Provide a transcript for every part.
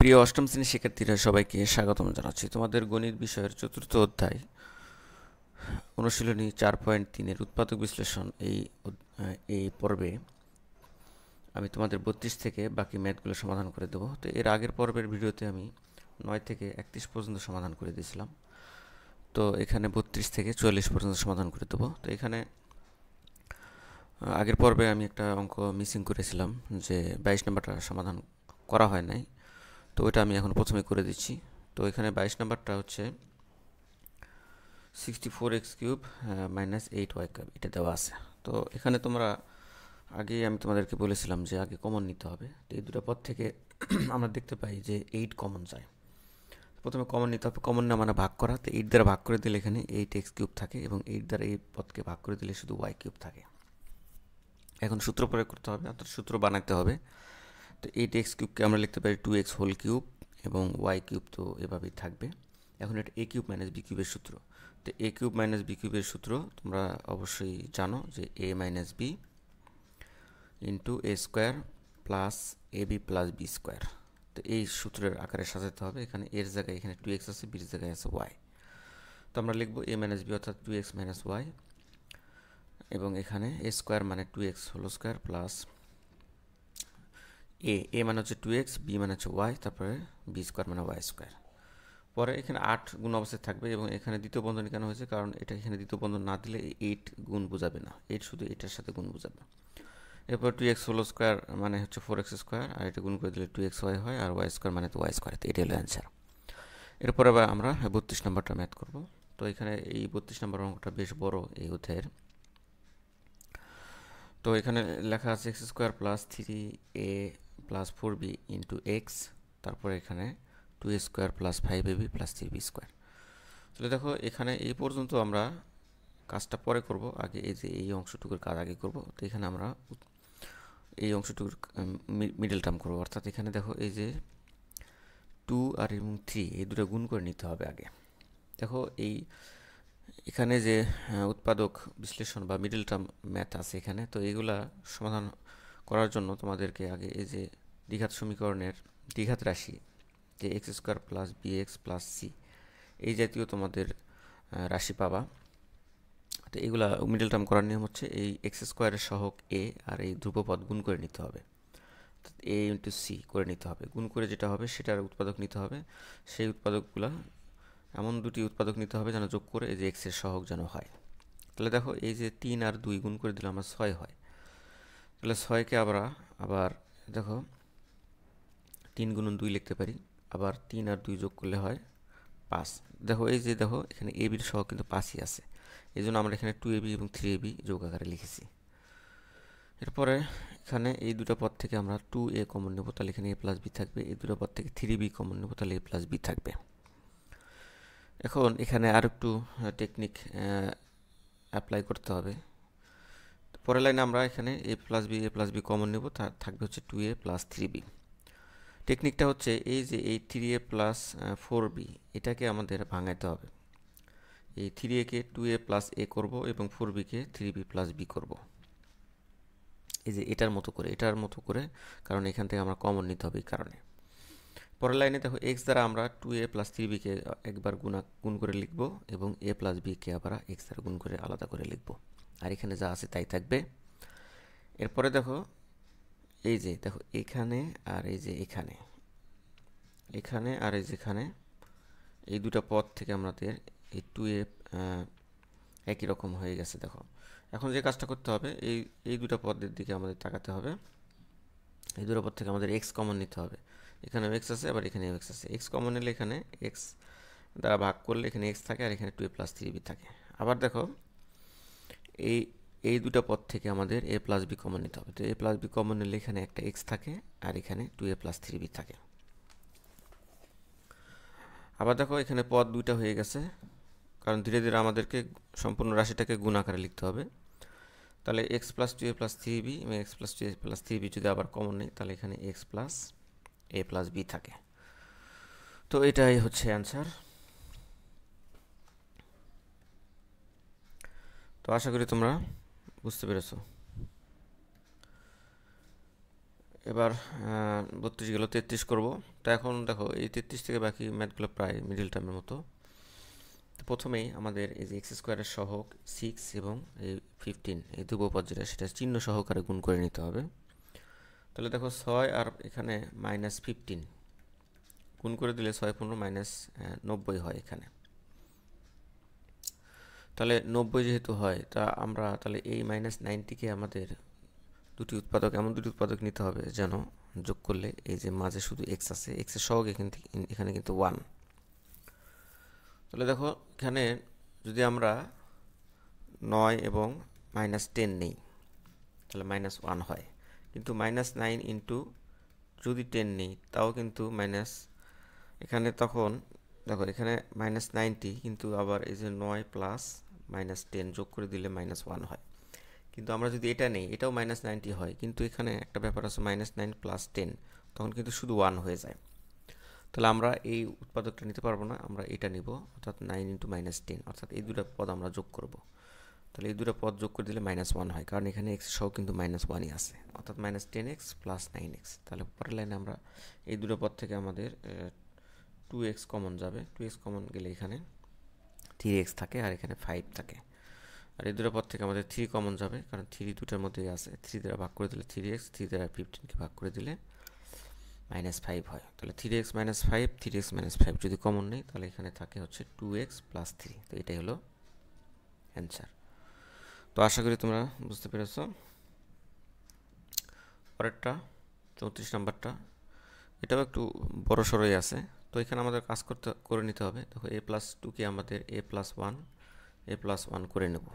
প্রিয় অষ্টম শ্রেণীর শিক্ষার্থীরা, সবাইকে স্বাগতম জানাচ্ছি তোমাদের গণিত বিষয়ের চতুর্থ অধ্যায় অনুশীলনী 4.3-এর উৎপাদক বিশ্লেষণ এই পর্বে আমি তোমাদের 32 থেকে বাকি ম্যাথগুলো সমাধান করে দেবো। তো এর আগের পর্বের ভিডিওতে আমি 9 থেকে 31 পর্যন্ত সমাধান করে দিয়েছিলাম। তো এখানে 32 থেকে 44 পর্যন্ত সমাধান করে দেবো। তো এখানে আগের পর্বে আমি একটা অঙ্ক মিসিং করেছিলাম, যে 22 নম্বরটা সমাধান করা হয় নাই। তো ওইটা আমি এখন প্রথমে করে দিচ্ছি। তো এখানে 22 নাম্বারটা হচ্ছে 64x³ -8y³ এটা দেওয়া আছে। তো এখানে তোমরা আমি তোমাদেরকে বলেছিলাম যে আগে কমন নিতে হবে। তো এই দুটো পদ থেকে আমরা দেখতে পাই যে 8 কমন যায়। প্রথমে কমন নিতে হবে। কমন না মানে ভাগ করা। তো 8 দ্বারা ভাগ করে দিলে এখানে 8x³ থাকে, এবং 8 দ্বারা এই পদকে ভাগ করে দিলে শুধু y³ থাকে। এখন সূত্র প্রয়োগ করতে হবে, অর্থাৎ সূত্র বানাতে হবে। তো 8x³ আমরা লিখতে পারি 2x³ এবং y³ তো এভাবেই থাকবে। এখন এটা a³ - b³ এর সূত্র। তো a³ - b³ এর সূত্র তোমরা অবশ্যই জানো, যে a - b into a² plus ab plus b²। তো এই সূত্রের আকারে সাজাতে হবে। এখানে এর জায়গায় এখানে 2x আছে, b এর জায়গায় আছে y। তো আমরা লিখবো a - b অর্থাৎ 2x - y, এবং এখানে a² মানে 2x whole square plus a মানে হচ্ছে 2x, b মানে হচ্ছে y, তারপরে b² মানে y²। পরে এখানে 8 গুণ অবস্থায় থাকবে, এবং এখানে দ্বিতীয় বন্ধনী কেন হয়েছে, কারণ এটা এখানে দ্বিতীয় বন্ধন না দিলে 8 গুণ বোঝাবে না, 8 শুধু এটার সাথে গুণ বোঝাবে। এরপর 2x হোল স্কোয়ার মানে হচ্ছে 4x², আর এটা গুণ করে দিলে 2xy হয়, আর y² মানে তো y²। তো এটাই হলো অ্যান্সার। এরপর আবার আমরা 32 নম্বরটা ম্যাথ করব। তো এখানে এই 32 নম্বর অঙ্কটা বেশ বড় এই অধ্যায়ের। তো এখানে লেখা আছে x² plus 3a plus 4b into x, তারপরে এখানে 2a² plus 5ab plus 3b²। তাহলে দেখো, এখানে এই পর্যন্ত আমরা কাজটা পরে করব, আগে এই অংশটুকুর কাজ আগে করব। তো এখানে আমরা এই অংশটুকুর মিডল টার্ম করব, অর্থাৎ এখানে দেখো এই যে 2 আর এবং 3 এই দুটো গুণ করে নিতে হবে আগে। দেখো এখানে যে উৎপাদক বিশ্লেষণ বা মিডল টার্ম ম্যাথ আছে এখানে, তো এইগুলা সমাধান করার জন্য তোমাদেরকে আগে এই যে দ্বিঘাত সমীকরণের দ্বিঘাত রাশি, যে x² plus bx plus c, এই জাতীয় তোমাদের রাশি পাবা। তো এগুলা মিডল টার্ম করার নিয়ম হচ্ছে এই x² এর সহগ a আর এই ধ্রুবপদ গুণ করে নিতে হবে, a ইন্টু c করে নিতে হবে। গুণ করে যেটা হবে সেটার উৎপাদক নিতে হবে। সেই উৎপাদকগুলা এমন দুটি উৎপাদক নিতে হবে যেন যোগ করে এই যে x এর সহগ যেন হয়। তাহলে দেখো, এই যে 3 আর 2 গুণ করে দিলে আমার 6 হয়। তাহলে 6কে আবার দেখো 3 গুণন 2 লিখতে পারি, আবার 3 আর 2 যোগ করলে হয় 5। দেখো এখানে a bর সহগ কিন্তু 5ই আছে, এই জন্য আমরা এখানে 2ab এবং 3ab যোগ আকারে লিখেছি। এরপরে এখানে এই দুটো পদ থেকে আমরা 2a কমন নেব, তাহলে এখানে a প্লাস b থাকবে। এই দুটো পদ থেকে 3b কমন নেব, তাহলে a প্লাস b থাকবে। এখন এখানে আর একটু টেকনিক অ্যাপ্লাই করতে হবে। পরের লাইনে আমরা এখানে a প্লাস বি কমন নেব, থাকবে হচ্ছে 2a প্লাস 3b। টেকনিকটা হচ্ছে এই যে এই 3a প্লাস 4b এটাকে আমাদের ভাঙাইতে হবে। এই 3a K 2a plus a করব, এবং 4b কে 3b প্লাস b করব, এই যে এটার মতো করে, কারণ এখান থেকে আমরা কমন নিতে হবে এই কারণে। পরের লাইনে দেখো, x দ্বারা আমরা 2a প্লাস 3b কে একবার গুণ করে লিখব, এবং a প্লাস b কে আবার x দ্বারা গুণ করে আলাদা করে লিখব, আর এখানে যা আছে তাই থাকবে। এরপরে দেখো এখানে আর এই যে এখানে আর এই যেখানে এই দুটো পদ থেকে আমাদের এই 2a একই রকম হয়ে গেছে। দেখো, এখন যে কাজটা করতে হবে, এই দুটো পদের দিকে আমাদের তাকাতে হবে। এই দুটো পদ থেকে আমাদের x কমন নিতে হবে। এখানে x আছে, আবার এখানে x আছে। x কমন নিলে এখানে x দ্বারা ভাগ করলে এখানে x থাকে, আর এখানে 2a প্লাস 3b থাকে। আবার দেখো, এই এই দুটো পদ থেকে আমাদের a প্লাস b কমন নিতে হবে। তো a প্লাস b কমন নিলে এখানে একটা x থাকে, আর এখানে 2a প্লাস 3b থাকে। আবার দেখো, এখানে পদ দুইটা হয়ে গেছে, কারণ ধীরে ধীরে আমাদেরকে সম্পূর্ণ রাশিটাকে গুণ আকারে লিখতে হবে। তাহলে x plus 2a plus 3b এবং x plus 2a plus 3b যদি আবার কমন নেই, তাহলে এখানে x plus a plus b থাকে। তো এটাই হচ্ছে অ্যান্সার। তো আশা করি তোমরা বুঝতে পেরেছো। এবার 32 গেল 33 করব। তো এখন দেখো এই 33 থেকে বাকি ম্যাথগুলো প্রায় মিডিল টার্মের মতো। তো প্রথমেই আমাদের এই যে এক্স স্কোয়ারের সহগ 6 এবং এই 15 এই ধ্রুবপদ যেটা সেটা চিহ্ন সহকারে গুণ করে নিতে হবে। তাহলে দেখো 6 আর এখানে -15 গুণ করে দিলে 6 15 -90 হয় এখানে। তাহলে 90 যেহেতু হয় তা আমরা তাহলে এই -90কে আমাদের এমন দুটি উৎপাদক নিতে হবে যেন যোগ করলে এই যে মাঝে শুধু এক্স আছে, এক্সের সহগ এখানে কিন্তু 1। তাহলে দেখো এখানে যদি আমরা 9 এবং -10 নেই তাহলে -1 হয়, কিন্তু -9 ইন্টু যদি 10 নেই তাও কিন্তু এখানে তখন দেখো এখানে -90 কিন্তু আবার এই যে 9 প্লাস -10 যোগ করে দিলে -1 হয়। কিন্তু আমরা যদি এটা নেই এটাও -90 হয়, কিন্তু এখানে একটা ব্যাপার আছে -9 প্লাস 10 তখন কিন্তু শুধু 1 হয়ে যায়। তাহলে আমরা এই উৎপাদকটা নিতে পারবো না, আমরা এটা নিব, অর্থাৎ 9 ইন্টু -10, অর্থাৎ এই দুটো পদ আমরা যোগ করব। তাহলে এই দুটো পদ যোগ করে দিলে -1 হয়, কারণ এখানে এক্স সহ কিন্তু -1ই আছে, অর্থাৎ -10x প্লাস 9x। তাহলে পরের লাইনে আমরা এই দুটো পদ থেকে আমাদের 2x কমন যাবে, 2x কমন গেলে এখানে 3x থাকে আর এখানে 5 থাকে। আর এই দুটো পদ থেকে আমাদের 3 কমন যাবে, কারণ 3 দুটার মধ্যেই আছে, 3 দ্বারা ভাগ করে দিলে 3x, 3 দ্বারা 15কে ভাগ করে দিলে -5 হয়। তাহলে 3x - 5, 3x - 5 যদি কমন নেই তাহলে এখানে থাকে হচ্ছে 2x প্লাস 3। তো এটাই হলো অ্যান্সার। তো আশা করি তোমরা বুঝতে পেরেছ। পরেরটা 34 নাম্বারটা, এটাও একটু বড় সড়ই আছে। তো এখানে আমাদের কাজ করে নিতে হবে। দেখো a+2কে আমাদের a+1 করে নেব।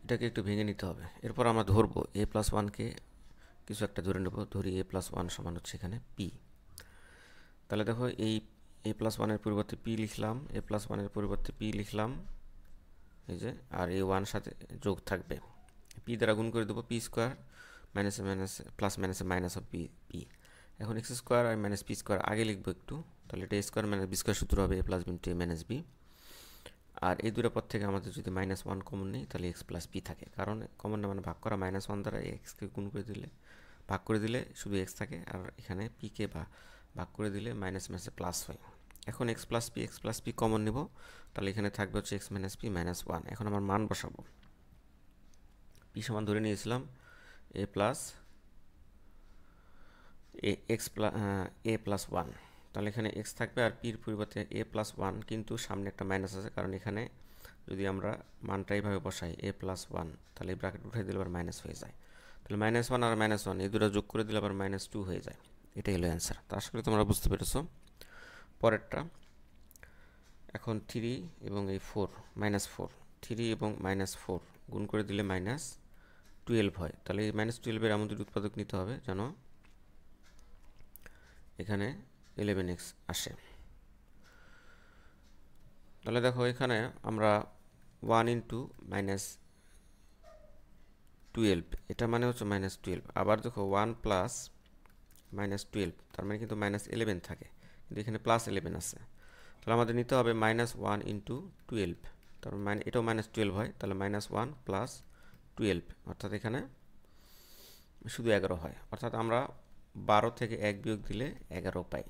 এটাকে একটু ভেঙে নিতে হবে। এরপর আমরা ধরবো a+1কে কিছু একটা ধরে নেব, ধরি a+1 সমান হচ্ছে এখানে p। তাহলে দেখো এই a+1-এর পরিবর্তে p লিখলাম, a+1-এর পরিবর্তে p লিখলাম, এই যে, আর এই 1 সাথে যোগ থাকবে, p দ্বারা গুণ করে দেবো, p স্কোয়ার মাইনাসে মাইনাসে প্লাস মাইনাসে মাইনাস অফ p। এখন এক্স স্কোয়ার আর মাইনাস পি স্কোয়ার আগে লিখবো একটু, তাহলে এটা স্কোয়ার মাইনাস বি স্কোয়ার সূত্র হবে a+b into a minus b. আর এই দুটো পদ থেকে আমাদের যদি -1 কমন নেই তাহলে x প্লাস পি থাকে, কারণ কমন না মানে ভাগ করা, -1 দ্বারা এক্সকে গুণ করে দিলে ভাগ করে দিলে শুধু x থাকে, আর এখানে পিকে ভাগ করে দিলে মাইনাস মাইনাসে প্লাস হয়। এখন x প্লাস পি কমন নিব, তাহলে এখানে থাকবে হচ্ছে x মাইনাস পি -1। এখন আমার মান বসাবো, পি সমান ধরে নিয়েছিলাম a প্লাস 1, তাহলে এখানে x থাকবে আর পির পরিবর্তে a+1, কিন্তু সামনে একটা মাইনাস আছে, কারণ এখানে যদি আমরা মানটা এইভাবে বসাই a+1, তাহলে এই ব্র্যাকেট উঠাই দিলে আবার মাইনাস হয়ে যায়। তাহলে -1 আর -1 এই দুটো যোগ করে দিলে আবার -2 হয়ে যায়। এটাই হলো অ্যান্সার। তো আশা করি তোমরা বুঝতে পেরেছো। পরেরটা, এখন 3 এবং এই 4 -4, 3 এবং -4 গুণ করে দিলে -12 হয়। তাহলে এই -12-এর এমন দুটি উৎপাদক নিতে হবে যেন এখানে 11x আসে। তাহলে দেখো এখানে আমরা 1 ইন্টু -12, এটা মানে হচ্ছে -12। আবার দেখো 1 প্লাস -12, তার মানে কিন্তু -11 থাকে, কিন্তু এখানে +11 আছে। তাহলে আমাদের নিতে হবে -1 ইন্টু 12, তার মানে এটাও -12 হয়, তাহলে -1 প্লাস 12, অর্থাৎ এখানে শুধু 11 হয়, অর্থাৎ আমরা 12 থেকে 1 বিয়োগ দিলে 11 পাই।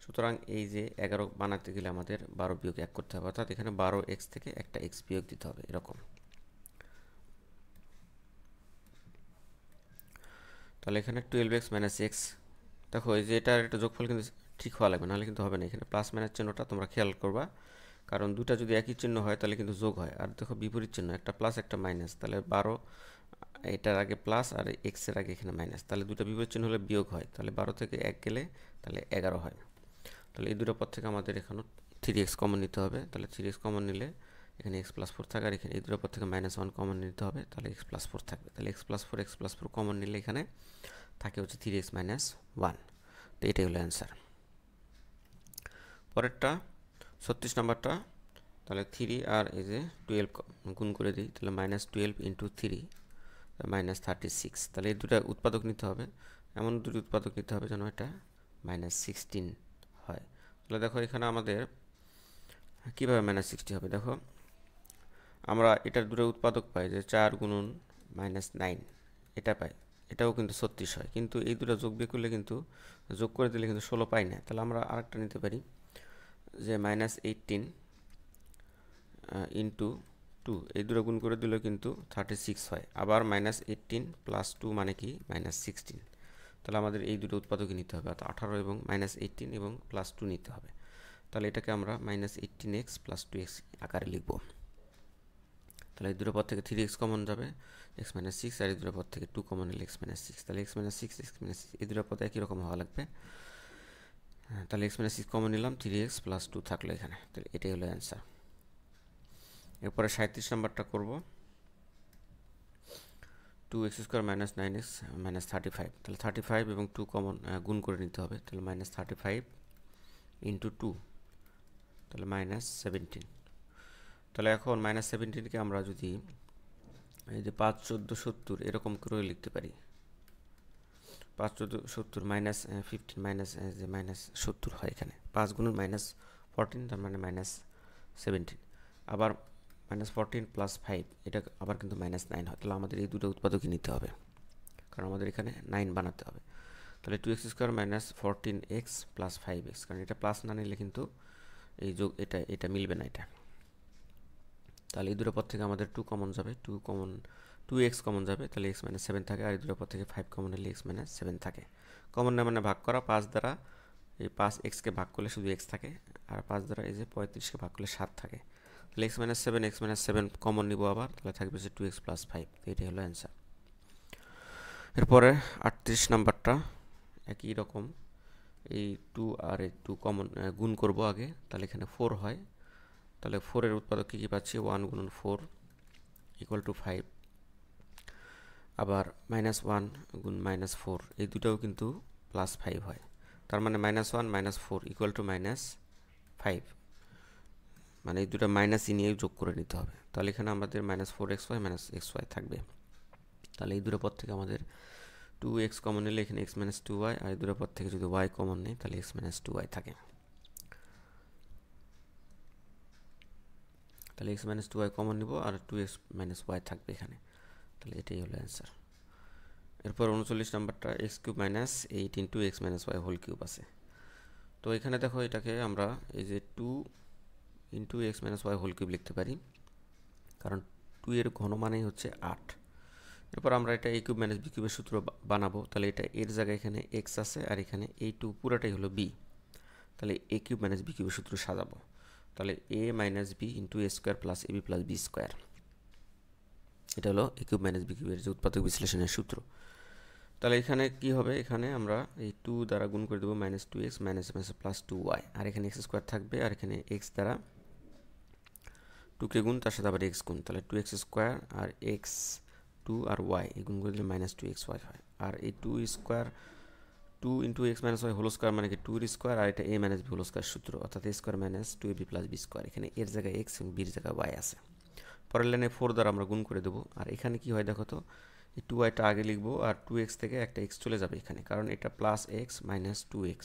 সুতরাং এই যে 11 বানাতে গেলে আমাদের 12 বিয়োগ 1 করতে হবে, অর্থাৎ এখানে 12x থেকে একটা x বিয়োগ দিতে হবে, এরকম। তাহলে এখানে 12x - x, দেখো এই যে এটার একটা যোগফল কিন্তু ঠিক হওয়া লাগবে, নাহলে কিন্তু হবে না। এখানে প্লাস মাইনাস চিহ্নটা তোমরা খেয়াল করবা, কারণ দুটা যদি একই চিহ্ন হয় তাহলে কিন্তু যোগ হয়, আর দেখো বিপরীত চিহ্ন, একটা প্লাস একটা মাইনাস, তাহলে 12 এটার আগে প্লাস আর এক্সের আগে এখানে মাইনাস, তাহলে দুটো বিপরীত চিহ্ন হলে বিয়োগ হয়, তাহলে 12 থেকে 1 গেলে তাহলে 11 হয়। তাহলে এই দুটো পদ থেকে আমাদের এখানে 3x কমন নিতে হবে, তাহলে 3x কমন নিলে এখানে x প্লাস 4 থাকে, আর এখানে এই দুটো পদ থেকে -1 কমন নিতে হবে, তাহলে x প্লাস 4 থাকবে। তাহলে x প্লাস 4 কমন নিলে এখানে থাকে হচ্ছে 3x - 1। তো এটাই হলো অ্যান্সার। পরেরটা 36 নাম্বারটা, তাহলে 3 আর এই যে 12 গুণ করে দিই, তাহলে -12 ইন্টু 3 -36। তাহলে এই দুটা উৎপাদক নিতে হবে, এমন দুটি উৎপাদক নিতে হবে যেন এটা -16 হয়। তাহলে দেখো এখানে আমাদের কীভাবে -60 হবে, দেখো আমরা এটার দুটো উৎপাদক পাই যে 4 গুণন -9 এটা পাই, এটাও কিন্তু 36 হয়, কিন্তু এই দুটো যোগ বিয়োগ করলে কিন্তু যোগ করে দিলে কিন্তু 16 পাই না। তাহলে আমরা আরেকটা নিতে পারি যে -18 ইন্টু 2, এই দুটো গুণ করে দিলেও কিন্তু 36 হয়। আবার -18 + 2 মানে কি -16। তাহলে আমাদের এই দুটো উৎপাদকই নিতে হবে, অর্থাৎ 18 এবং -18 এবং +2 নিতে হবে। তাহলে এটাকে আমরা -18x + 2x আকারে লিখব। তাহলে এই দুটো পদ থেকে 3x কমন যাবে, x - 6, আর এই দুটো পদ থেকে 2 কমন নিলে x - 6। তাহলে x - 6 এই দুটো পদ একই রকম হওয়া লাগবে। তাহলে x - 6 কমন নিলাম, 3x + 2 থাকলো এখানে। তাহলে এটাই হলো অ্যান্সার। এরপরে 37 নাম্বারটা করব। 2x² - 9x - 35। তাহলে 35 এবং 2 কমন গুণ করে নিতে হবে। তাহলে -35 × 2, তাহলে -17। তাহলে এখন -17কে আমরা যদি এই যে 5, 14, 70 এরকম করে লিখতে পারি। 5, 14, 70 -15 যে -70 হয় এখানে। 5 গুণন -14, তার মানে -17। আবার -14 + 5, এটা আবার কিন্তু -9 হয়। তাহলে আমাদের এই দুটো উৎপাদকই নিতে হবে, কারণ আমাদের এখানে 9 বানাতে হবে। তাহলে 2x² - 14x + 5x, কারণ এটা প্লাস না নিলে কিন্তু এই যোগ এটা মিলবে না এটা। তাহলে এই দুটো পদ থেকে আমাদের 2 কমন যাবে, 2x কমন যাবে, তাহলে x - 7 থাকে। আর এই দুটো পদ থেকে 5 কমন হলে x - 7 থাকে। কমন না মানে ভাগ করা, 5 দ্বারা এই 5xকে ভাগ করলে শুধু x থাকে, আর 5 দ্বারা এই যে 35কে ভাগ করলে 7 থাকে। তাহলে x - 7 কমন নিব আবার, তাহলে থাকবে যে 2x + 5। এটাই হলো অ্যান্সার। এরপরে 38 নাম্বারটা একই রকম, এই 2 আর এই 2 কমন গুণ করব আগে, তাহলে এখানে 4 হয়। তাহলে 4 এর উৎপাদক কী কী পাচ্ছি? 1 গুণন 4 = 5। আবার -1 গুণ -4, এই দুটাও কিন্তু +5 হয়। তার মানে -1 - 4 = -5, মানে এই দুটো মাইনাস নিয়ে যোগ করে নিতে হবে। তাহলে এখানে আমাদের -4xy - xy থাকবে। তাহলে এই দুটো পদ থেকে আমাদের 2x কমন নিলে এখানে x - 2y, আর এই দুটো পদ থেকে যদি y কমন নেই তাহলে x - 2y থাকে। তাহলে x - 2y কমন নিব, আর 2x - y থাকবে এখানে। তাহলে এটাই হলো অ্যান্সার। এরপর 39 নাম্বারটা x³ - 8 × x - y whole cube আছে। তো এখানে দেখো এটাকে আমরা এই যে 2 × x - y হোল কিউব লিখতে পারি, কারণ 2 এর ঘন মানেই হচ্ছে 8। এরপর আমরা এটা a³ - b³ এর সূত্র বানাবো। তাহলে এটা এর জায়গায় এখানে x আছে, আর এখানে এই 2 পুরোটাই হলো b। তাহলে a³ - b³ এর সূত্র সাজাবো। তাহলে a - b × a² + ab + b², এটা হলো a³ - b³ এর যে উৎপাদক বিশ্লেষণের সূত্র। তাহলে এখানে কি হবে? এখানে আমরা এই 2 দ্বারা গুণ করে দেবো, -2x - +2y, আর এখানে x² থাকবে, আর এখানে x দ্বারা 2কে গুণ, তার সাথে আবার x গুণ। তাহলে 2x² আর x 2 আর y এই গুণ করে দিলে -2xy হয়। আর এই 2 × x - y হোল স্কোয়ার মানে কি 2 এর স্কোয়ার, আর এটা a - b হোল স্কোয়ার সূত্র, অর্থাৎ a² - 2ab + b²। এখানে এর জায়গায় x এবং b এর জায়গায় y আছে। পরের লাইনে 4 দ্বারা আমরা গুণ করে দেবো। আর এখানে কি হয় দেখো তো, এই 2yটা আগে লিখবো, আর 2x থেকে একটা x চলে যাবে এখানে, কারণ এটা +x - 2x।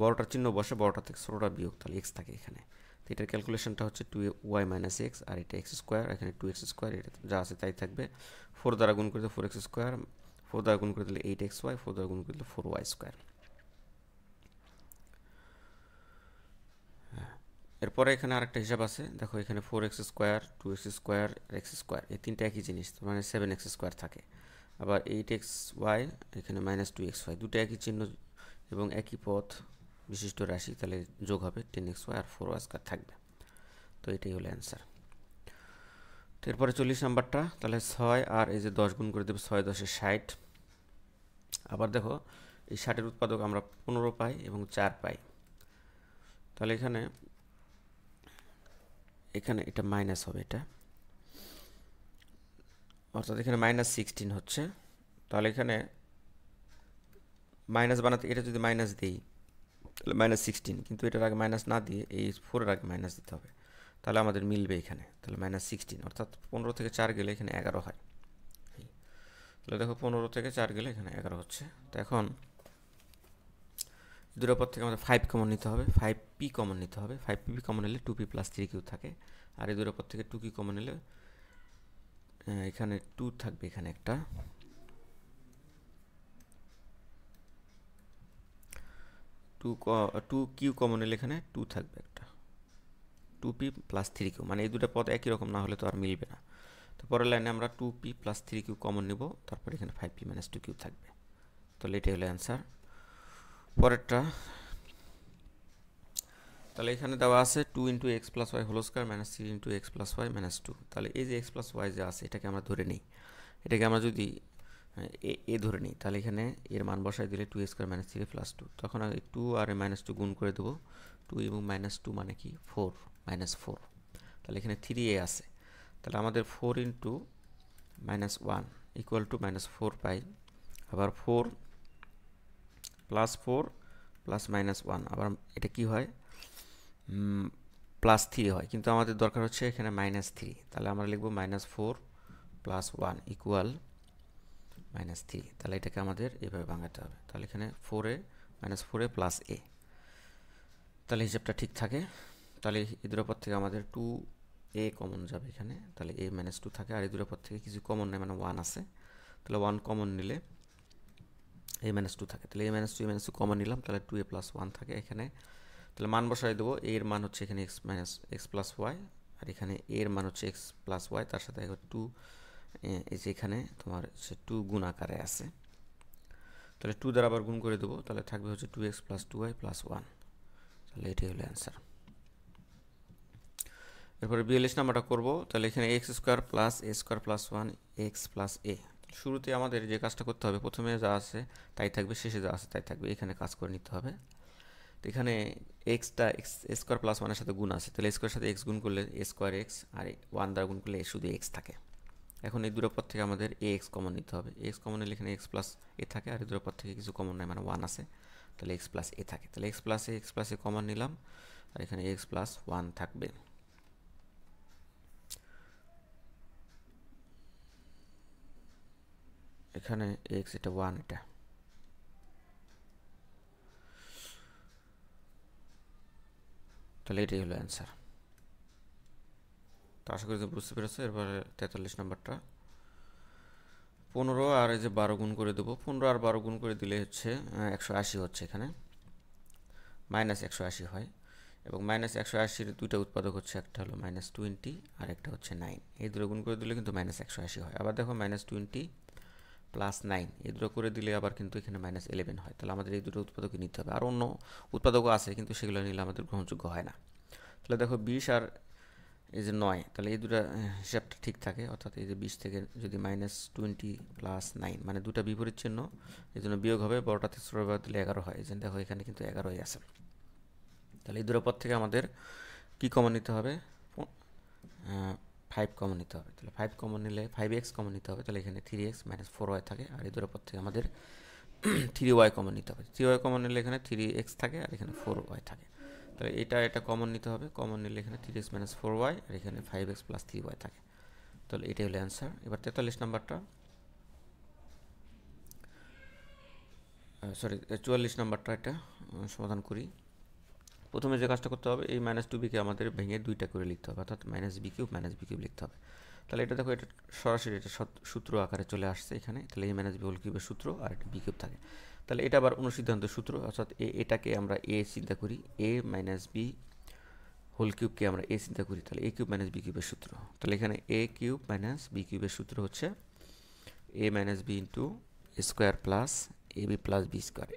বড়টার চিহ্ন বসে, বড়টা থেকে ছোটোটা বিয়োগ, তাহলে x থাকে এখানে। তো এটার ক্যালকুলেশনটা হচ্ছে 2y - x, আর এটা x², এখানে 2x², এটা যা আছে তাই থাকবে। 4 দ্বারা গুণ করে দিলে 4x², 4 দ্বারা গুণ করে দিলে 8xy, 4 দ্বারা গুণ করে দিলে 4y²। এরপরে এখানে আরেকটা হিসাব আছে, দেখো এখানে 4x², 2x², আর x², এই তিনটা একই জিনিস, মানে 7x² থাকে। আবার 8xy, এখানে -2xy, দুটো একই চিহ্ন এবং একই পথ বিশিষ্ট রাশি, তাহলে যোগ হবে 10xy আর 4y² থাকবে। তো এটাই হলো অ্যান্সার। তো এরপরে 40 নাম্বারটা, তাহলে 6 আর এই যে 10 গুণ করে দেবে, 6 10 60। আবার দেখো এই 60-এর উৎপাদক আমরা 15 পাই এবং 4 পাই। তাহলে এখানে এটা মাইনাস হবে, এটা অর্থাৎ এখানে -16 হচ্ছে। তাহলে এখানে মাইনাস বানাতে এটা যদি মাইনাস দিই তাহলে -16, কিন্তু এটার আগে মাইনাস না দিয়ে এই 4-এর আগে মাইনাস দিতে হবে, তাহলে আমাদের মিলবে এখানে। তাহলে -16, অর্থাৎ 15 থেকে 4 গেলে এখানে 11 হয়। তাহলে দেখো 15 থেকে 4 গেলে এখানে 11 হচ্ছে। তো এখন দুটোর পর থেকে আমাদের 5 কমন নিতে হবে, 5p কমন নিতে হবে। 5p কমন নিলে 2p + 3q থাকে, আর এই দুটোর পর থেকে 2 কিউ কমন নিলে এখানে 2 থাকবে, এখানে একটা 2 কিউ কমন নিলে এখানে 2 থাকবে একটা 2p প্লাস 3q, মানে এই দুটো পদ একই রকম না হলে তো আর মিলবে না। তো পরের লাইনে আমরা 2p প্লাস 3q কমন নিব, তারপর এখানে 5p মাইনাস 2q থাকবে। তাহলে এটাই হলো অ্যান্সার। পরেরটা, তাহলে এখানে দেওয়া আছে 2 into x plus y whole square minus 3 into x plus y minus 2। তাহলে এই যে এক্স প্লাস ওয়াই যে আছে এটাকে আমরা ধরে নিই, এটাকে আমরা যদি এ ধরে নিই, তাহলে এখানে এর মান বসাই দিলে 2 স্কোয়ার মাইনাস 3 প্লাস 2, তখন 2 আর মাইনাস 2 গুণ করে দেবো, 2 এবং মাইনাস 2 মানে কি 4 মাইনাস 4। তাহলে এখানে 3a আছে, তাহলে আমাদের 4 into minus 1 equal to minus 4 পাই, আবার 4 প্লাস মাইনাস 1, আবার এটা কি হয় প্লাস 3 হয়, কিন্তু আমাদের দরকার হচ্ছে এখানে মাইনাস 3, তাহলে আমরা লিখবো মাইনাস 4 প্লাস 1 ইকুয়াল মাইনাস 3। তাহলে এটাকে আমাদের এভাবে ভাঙাতে হবে, তাহলে এখানে 4a minus 4a plus a, তাহলে হিসাবটা ঠিক থাকে। তাহলে এই দুটোর পর থেকে আমাদের 2a কমন যাবে এখানে, তাহলে a মাইনাস 2 থাকে, আর এই দুটোর পর থেকে কিছু কমন নেই মানে 1 আছে, তাহলে 1 কমন নিলে a মাইনাস 2 থাকে, তাহলে a minus 2 a minus 2 common নিলাম, তাহলে 2a প্লাস 1 থাকে এখানে। তাহলে মান বসাই দেবো, a এর মান হচ্ছে এখানে x minus x plus y, আর এখানে a এর মান হচ্ছে x প্লাস ওয়াই, তার সাথে 2 এই যে এখানে তোমার হচ্ছে 2 গুণ আকারে আছে, তাহলে 2 দ্বারা আবার গুণ করে দেবো, তাহলে থাকবে হচ্ছে 2x প্লাস 2y প্লাস 1। তাহলে এটাই হলো অ্যান্সার। এরপরে 42 নাম্বারটা করবো, তাহলে এখানে এক্স স্কোয়ার প্লাস এ স্কোয়ার প্লাস 1 এক্স প্লাস এ। শুরুতে আমাদের যে কাজটা করতে হবে, প্রথমে যা আছে তাই থাকবে, শেষে যা আছে তাই থাকবে, এখানে কাজ করে নিতে হবে। তো এখানে এক্সটা এক্স স্কোয়ার প্লাস 1-এর সাথে গুণ আছে, তাহলে স্কোয়ারের সাথে এক্স গুণ করলে এ স্কোয়ার এক্স, আর 1 দ্বারা গুণ করলে শুধু এক্স থাকে। এখন এই দুটোর পর থেকে আমাদের এ এক্স কমন নিতে হবে, এক্স কমন নিলে এখানে এক্স প্লাস এ থাকে, আর এই দুটোর পর থেকে কিছু কমন নাই মানে 1 আছে, তাহলে এক্স প্লাস এ থাকে, তাহলে এক্স প্লাস এ কমন নিলাম, আর এখানে এক্স প্লাস 1 থাকবে। এখানে এক্স এটা 1, এটা তাহলে এটাই হলো অ্যান্সার। তো আশা করি বুঝতে পেরেছো। এরপরে 43 নাম্বারটা, 15 আর এই যে 12 গুণ করে দেবো, 15 আর 12 গুণ করে দিলে হচ্ছে 180 হচ্ছে, এখানে মাইনাস 180 হয়, এবং মাইনাস 180-র দুইটা উৎপাদক হচ্ছে, একটা হলো মাইনাস 20 আর একটা হচ্ছে 9, এই দুটো গুণ করে দিলে কিন্তু মাইনাস 180 হয়। আবার দেখো মাইনাস 20 প্লাস 9 এই দুটো করে দিলে আবার কিন্তু এখানে মাইনাস 11 হয়, তাহলে আমাদের এই দুটো উৎপাদকই নিতে হবে। আর অন্য উৎপাদকও আছে কিন্তু সেগুলো নিলে আমাদের গ্রহণযোগ্য হয় না। তাহলে দেখো 20 আর এই যে 9, তাহলে এই দুটো হিসাবটা ঠিক থাকে, অর্থাৎ এই যে 20 থেকে যদি মাইনাস 20 প্লাস 9 মানে দুটা বিপরীত চিহ্ন, এই জন্য বিয়োগ হবে, বড়টাতে ছোটবার দিলে 11 হয়, এই জন্য দেখো এখানে কিন্তু 11ই আছে। তাহলে এই দুটোর পর থেকে আমাদের কি কমন নিতে হবে, 5 কমন নিতে হবে, তাহলে 5 কমন নিলে 5x কমন নিতে হবে, তাহলে এখানে 3x মাইনাস 4y থাকে, আর এই দুটোর পর থেকে আমাদের 3y কমন নিতে হবে, 3y কমন নিলে এখানে 3x থাকে আর এখানে 4y থাকে, তাহলে এটা কমন নিতে হবে, কমন নিলে এখানে 3x মাইনাস 4y আর এখানে 5x প্লাস 3y থাকে, তাহলে এটাই হলো অ্যান্সার। এবার 43 নাম্বারটা, সরি 44 নাম্বারটা এটা সমাধান করি। প্রথমে যে কাজটা করতে হবে, এই মাইনাস 2bকে আমাদের ভেঙে দুইটা করে লিখতে হবে, অর্থাৎ মাইনাস বি কিউব লিখতে হবে। তাহলে এটা দেখো, এটা সরাসরি এটা সূত্র আকারে চলে আসছে এখানে, তাহলে এ মাইনাস বি হোল কিউবের সূত্র আর এটা বি কিউব থাকে, তাহলে এটা আবার অনুসিদ্ধান্তের সূত্র, অর্থাৎ এটাকে আমরা এ চিন্তা করি, এ মাইনাস বি হোল কিউবকে আমরা এ চিন্তা করি, তাহলে এ কিউব মাইনাস বি কিউবের সূত্র, তাহলে এখানে এ কিউব মাইনাস বি কিউবের সূত্র হচ্ছে a minus b into square plus a b plus b square.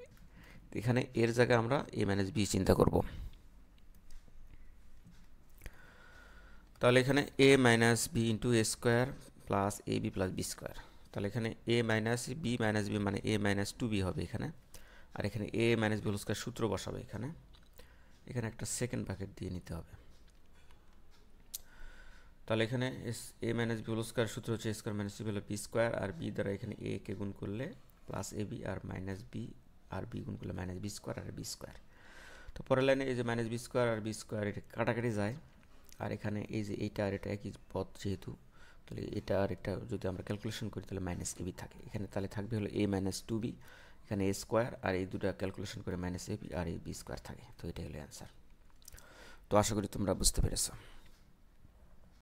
এখানে এর জায়গায় আমরা এ মাইনাস বি চিন্তা করব, তাহলে এখানে এ minus b into A square plus a b plus b square, তাহলে এখানে এ মাইনাস বি মানে এ মাইনাস 2b হবে এখানে, আর এখানে এ মাইনাস বি হোল স্কোয়ার সূত্র বসাবে এখানে, এখানে একটা সেকেন্ড ব্র্যাকেট দিয়ে নিতে হবে, তাহলে এখানে এ মাইনাস বি হোল স্কোয়ার সূত্র হচ্ছে স্কোয়ার মাইনাস বি হলো বি স্কোয়ার, আর বি দ্বারা এখানে এ কে গুণ করলে plus a B, R minus b R B গুণ করলে মাইনাস বি স্কোয়ার আর বি স্কোয়ার। তো পরের লাইনে এই যে মাইনাস বি স্কোয়ার আর বি স্কোয়ার এটা কাটাকাটি যায়, আর এখানে এই যে এইটা আর এটা একই পদ যেহেতু, তাহলে এটা আর এটা যদি আমরা ক্যালকুলেশন করি তাহলে মাইনাস এবি থাকে এখানে, তাহলে থাকবে হলো এ মাইনাস 2b, এখানে এ স্কোয়ার আর এই দুটো ক্যালকুলেশন করে মাইনাস এবি আর এই বি স্কোয়ার থাকে, তো এটাই হলো অ্যান্সার। তো আশা করি তোমরা বুঝতে পেরেছো।